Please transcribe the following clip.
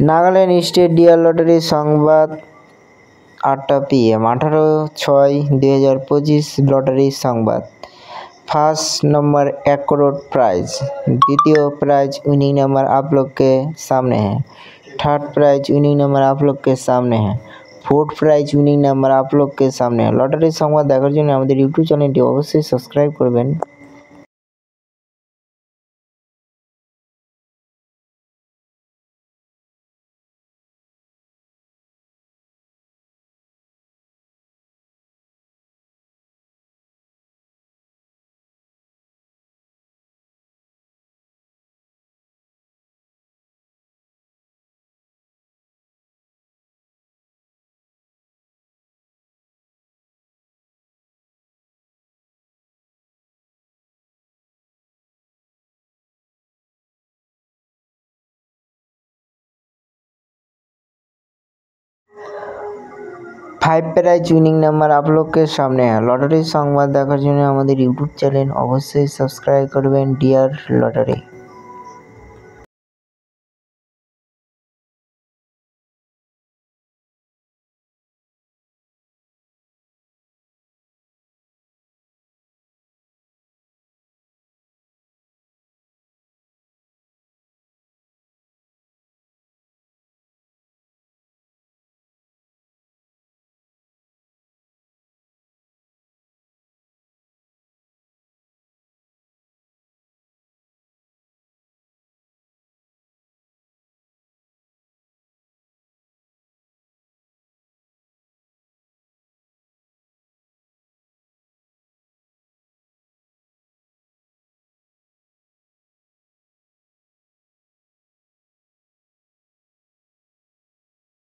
Nagaland state dear lottery Sambad 8टा PM 18/6/2025 lottery Sambad. First number 1 crore prize. द्वितीय prize winning number आप लोग के सामने है। थर्ड प्राइज विनिंग नंबर आप लोग के सामने है। फोर्थ प्राइज विनिंग नंबर आप लोग के सामने है। लॉटरी संबाद देखार जोन्नो आमादेर यूट्यूब चैनलटी अवश्य सबस्क्राइब करबेन। फाइव प्राइज विनिंग नंबर आप लोग के सामने है। लॉटरी संबाद देखार जोन्नो आमादेर यूट्यूब चैनल अवश्य सबस्क्राइब करबेन डियर लॉटरी।